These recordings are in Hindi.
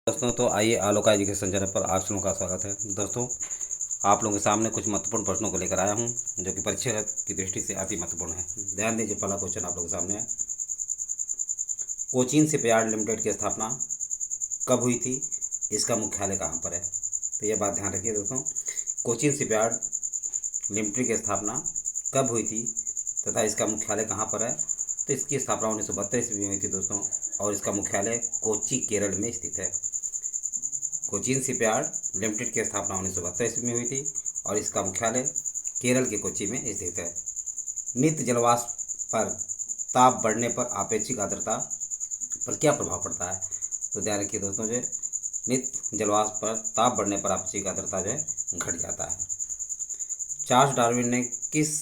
दोस्तों, तो आइए आलोका एजुकेशन चैनल पर आप लोगों का स्वागत है। दोस्तों, आप लोगों के सामने कुछ महत्वपूर्ण प्रश्नों को लेकर आया हूं जो कि परीक्षा की दृष्टि से अति महत्वपूर्ण है। ध्यान दीजिए, पहला क्वेश्चन आप लोगों के सामने है। कोचीन शिपयार्ड लिमिटेड की स्थापना कब हुई थी? इसका मुख्यालय कहाँ पर है? तो ये बात ध्यान रखिए दोस्तों। कोचीन शिपयार्ड लिमिटेड की स्थापना कब हुई थी तथा इसका मुख्यालय कहाँ पर है? तो इसकी स्थापना 1972 ईस्वी में हुई थी दोस्तों, और इसका मुख्यालय कोच्चि केरल में स्थित है। कोचीन शिपयार्ड लिमिटेड की स्थापना 1972 ईस्वी में हुई थी और इसका मुख्यालय केरल के कोच्चि में स्थित है। नित्य जलवाष्प पर ताप बढ़ने पर आपेक्षिक आर्द्रता पर क्या प्रभाव पड़ता है? तो ध्यान रखिए दोस्तों, जो नित्य जलवाष्प पर ताप बढ़ने पर आपेक्षिक आर्द्रता जो है घट जाता है। चार्ल्स डार्विन ने किस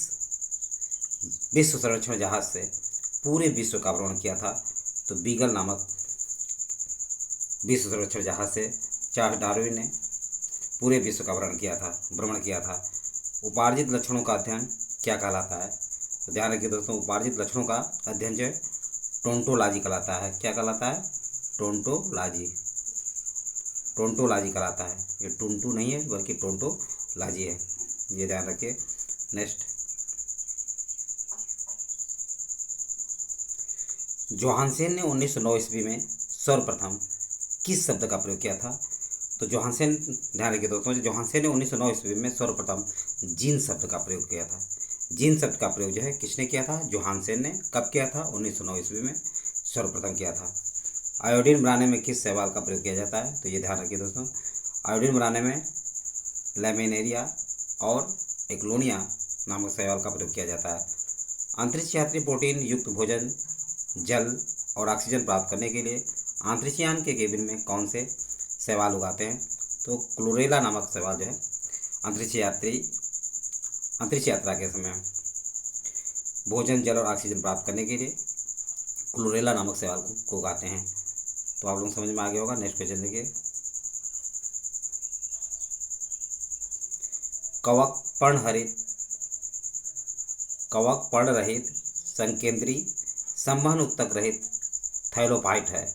विश्व सर्वेक्षण जहाज से पूरे विश्व का भ्रमण किया था? तो बीगल नामक विश्व सर्वेक्षण जहाज से चार्ल्स डार्विन ने पूरे विश्व का भ्रमण किया था। उपार्जित लक्षणों का अध्ययन क्या कहलाता है? तो ध्यान रखिए दोस्तों, उपार्जित लक्षणों का अध्ययन जो है टोंटोलॉजी कहलाता है। क्या कहलाता है? टोंटोलॉजी। टोंटोलॉजी कहलाता है। ये टुनटू नहीं है बल्कि टोंटोलॉजी है, ये ध्यान रखिए। नेक्स्ट, जोहानसेन ने 1909 ईस्वी में सर्वप्रथम किस शब्द का प्रयोग किया था? तो जोहानसेन, ध्यान रखिए दोस्तों, जोहानसेन ने 1909 ईस्वी में सर्वप्रथम जीन शब्द का प्रयोग किया था। जीन शब्द का प्रयोग जो है किसने किया था? जोहानसेन ने। कब किया था? 1909 ईस्वी में सर्वप्रथम किया था। आयोडीन बनाने में किस शैवाल का प्रयोग किया जाता है? तो ये ध्यान रखिए दोस्तों, आयोडीन बनाने में लैमिनेरिया और एक्लोनिया नामक शैवाल का प्रयोग किया जाता है। अंतरिक्ष यात्री प्रोटीन युक्त भोजन, जल और ऑक्सीजन प्राप्त करने के लिए अंतरिक्षयान के केबिन में कौन से शैवाल उगाते हैं? तो क्लोरेला नामक शैवाल जो है अंतरिक्ष यात्रा के समय भोजन, जल और ऑक्सीजन प्राप्त करने के लिए क्लोरेला नामक शैवाल को उगाते हैं। तो आप लोग समझ में आ गया होगा। नेक्स्ट क्वेश्चन देखिए। कवक पर्ण रहित संकेंद्री संवहन उत्तक रहित थैलोफाइट है।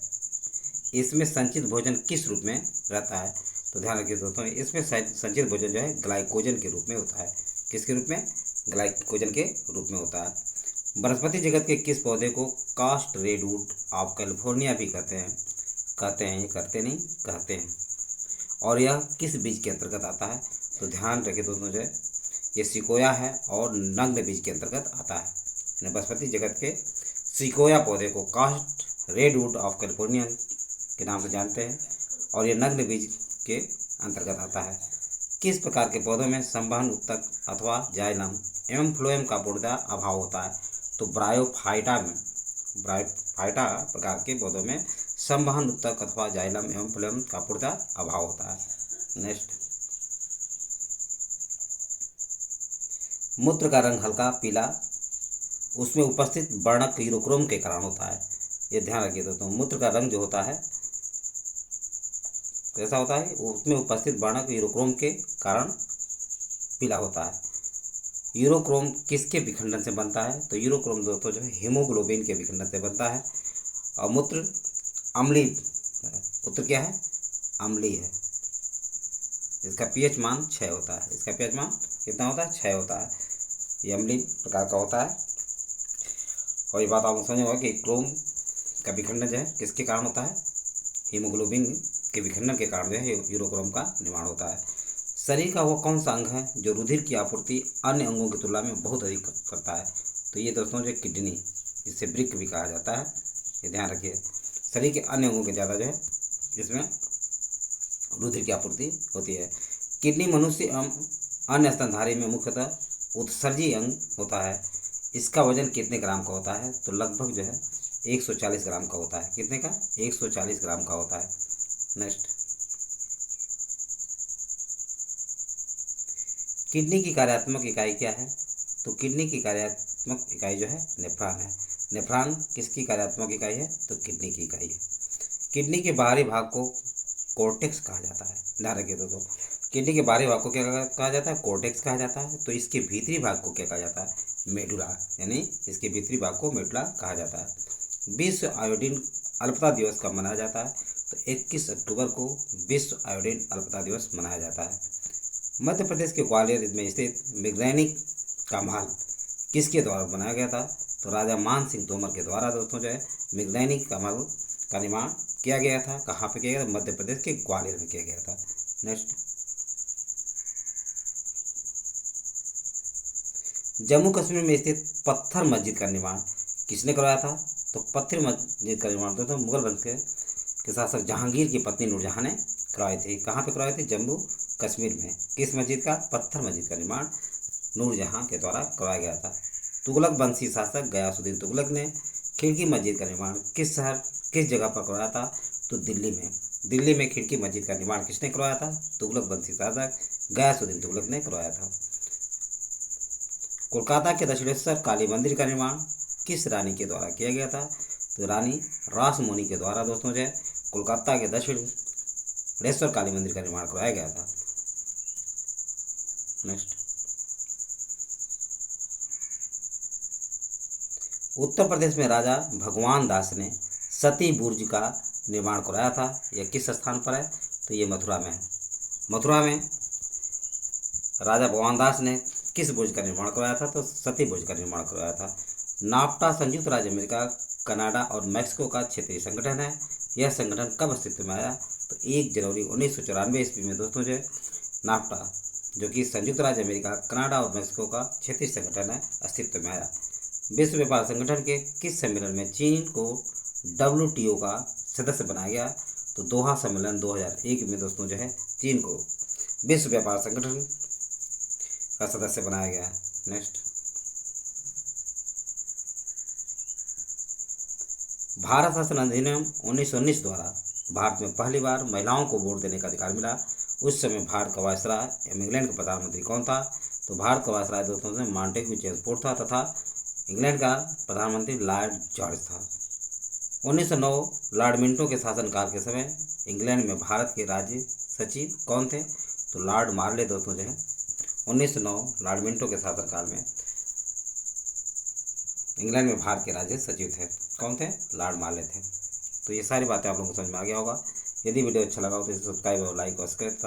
इसमें संचित भोजन किस रूप में रहता है? तो ध्यान रखिए दोस्तों, इसमें संचित भोजन जो है ग्लाइकोजन के रूप में होता है। किसके रूप में? ग्लाइकोजन के रूप में होता है। वनस्पति जगत के किस पौधे को कास्ट रेडवुड ऑफ कैलिफोर्निया भी कहते हैं? ये करते नहीं, कहते हैं। और यह किस बीज के अंतर्गत आता है? तो ध्यान रखिए दोस्तों, जो है ये सिकोया है और नग्न बीज के अंतर्गत आता है। वनस्पति जगत के सिकोया पौधे को कास्ट रेडवुड ऑफ कैलिफोर्निया के नाम से जानते हैं और ये नग्न बीज के अंतर्गत आता है। किस प्रकार के पौधों में संवहन उत्तक अथवा जाइलम एवं फ्लोएम का पूर्णतः अभाव होता है? तो ब्रायोफाइटा प्रकार के पौधों में संवहन उत्तक अथवा जाइलम एवं फ्लोएम का पूर्णतः अभाव होता है। नेक्स्ट, मूत्र का रंग हल्का पीला उसमें उपस्थित वर्णक यूरोक्रोम के कारण होता है। ये ध्यान रखिए दोस्तों, मूत्र का रंग जो होता है कैसा होता है? उसमें उपस्थित वर्णक यूरोक्रोम के कारण पीला होता है। यूरोक्रोम किसके विखंडन से बनता है? तो यूरोक्रोम दोस्तों जो है हीमोग्लोबिन के विखंडन से बनता है। और मूत्र अम्लीय, मूत्र क्या है? अम्लीय है। इसका पीएच मान 6 होता है। इसका पीएच मान कितना होता है? 6 होता है। ये अम्लीय प्रकार का होता है। और ये बात आप समझ होगा कि क्रोम का विखंडन जो है किसके कारण होता है? हीमोग्लोबिन के विखंडन के कारण जो है यूरोक्रोम का निर्माण होता है। शरीर का वो कौन सा अंग है जो रुधिर की आपूर्ति अन्य अंगों की तुलना में बहुत अधिक करता है? तो ये दोस्तों जो किडनी, जिससे वृक्क भी कहा जाता है, ये ध्यान रखिए। शरीर के अन्य अंगों के ज़्यादा जो है इसमें रुधिर की आपूर्ति होती है। किडनी मनुष्य एवं अन्य स्तनधारी में मुख्यतः उत्सर्जी अंग होता है। इसका वजन कितने ग्राम का होता है? तो लगभग जो है 140 ग्राम का होता है। कितने का? 140 ग्राम का होता है। नेक्स्ट, किडनी की कार्यात्मक इकाई क्या है? तो किडनी की कार्यात्मक इकाई जो है नेफ्रॉन है। नेफ्रॉन किसकी कार्यात्मक इकाई है? तो किडनी की इकाई है। किडनी के बाहरी भाग को कोर्टेक्स कहा जाता है। ध्यान रखिए दोस्तों, किडनी के बाहरी भाग को क्या कहा जाता है? कोर्टेक्स कहा जाता है। तो इसके भीतरी भाग को क्या कहा जाता है? मेडुला, यानी इसके भीतरी भाग को मेडुला कहा जाता है। विश्व आयोडीन अल्पता दिवस कब मनाया जाता है? तो 21 अक्टूबर को विश्व आयोडीन अल्पता दिवस मनाया जाता है। मध्य प्रदेश के ग्वालियर में स्थित मृगनयनी का महल किसके द्वारा बनाया गया था? तो राजा मान सिंह तोमर के द्वारा दोस्तों जो है मृगनयनी का महल का निर्माण किया गया था। कहाँ पे किया गया था? मध्य प्रदेश के ग्वालियर में किया गया था। नेक्स्ट, जम्मू कश्मीर में स्थित पत्थर मस्जिद का निर्माण किसने करवाया था? तो पत्थर मस्जिद का निर्माण तो मुगल वंश के शासक जहांगीर की पत्नी नूरजहां ने करवाई थी। कहाँ पे करवाई थी? जम्मू कश्मीर में। किस मस्जिद का? पत्थर मस्जिद का निर्माण नूरजहां के द्वारा करवाया गया था। तुगलक वंशी शासक गयासुद्दीन तुगलक ने खिड़की मस्जिद का निर्माण किस जगह पर करवाया था? तो दिल्ली में। दिल्ली में खिड़की मस्जिद का निर्माण किसने करवाया था? तुगलक वंशी शासक गयासुद्दीन तुगलक ने करवाया था। कोलकाता के दक्षिणेश्वर काली मंदिर का निर्माण किस रानी के द्वारा किया गया था? तो रानी रासमोनी के द्वारा दोस्तों जो है कोलकाता के दक्षिणेश्वर काली मंदिर का निर्माण करवाया गया था। नेक्स्ट, उत्तर प्रदेश में राजा भगवान दास ने सती बुर्ज का निर्माण कराया था। यह किस स्थान पर है? तो ये मथुरा में है। मथुरा में राजा भगवान दास ने किस बुर्ज का निर्माण करवाया था? तो सती बुर्ज का निर्माण करवाया था। नाफ्टा संयुक्त राज्य अमेरिका, कनाडा और मैक्सिको का क्षेत्रीय संगठन है। यह संगठन कब अस्तित्व में आया? तो 1 जनवरी 1994 ईस्वी में दोस्तों जो है नाफ्टा, जो कि संयुक्त राज्य अमेरिका, कनाडा और मैक्सिको का क्षेत्रीय संगठन है, अस्तित्व में आया। विश्व व्यापार संगठन के किस सम्मेलन में चीन को WTO का सदस्य बनाया गया? तो दोहा सम्मेलन 2001 में दोस्तों जो है चीन को विश्व व्यापार संगठन का सदस्य बनाया गया। नेक्स्ट, भारत शासन अधिनियम 1919 द्वारा भारत में पहली बार महिलाओं को वोट देने का अधिकार मिला। उस समय भारत का वायसराय एवं इंग्लैंड का प्रधानमंत्री कौन था? तो भारत का वायसराय दोस्तों से माउंटेग्यू चेम्सफोर्ड था तथा इंग्लैंड का प्रधानमंत्री लॉर्ड जॉर्ज था। 1909 लॉर्ड मिंटो के शासनकाल के समय इंग्लैंड में भारत के राज्य सचिव कौन थे? तो लॉर्ड मार्ले दोस्तों जो है 1909 लॉर्ड मिंटो के शासनकाल में इंग्लैंड में भारत के राज्य सचिव थे। कौन थे? लॉर्ड मार्ले थे। तो ये सारी बातें आप लोगों को समझ में आ गया होगा। यदि वीडियो अच्छा लगा हो तो इसे सब्सक्राइब और लाइक और शेयर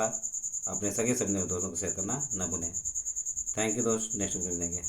अपने सगे दोस्तों को शेयर करना न भूलें। थैंक यू दोस्त, नेक्स्ट वीडियो मिलेंगे।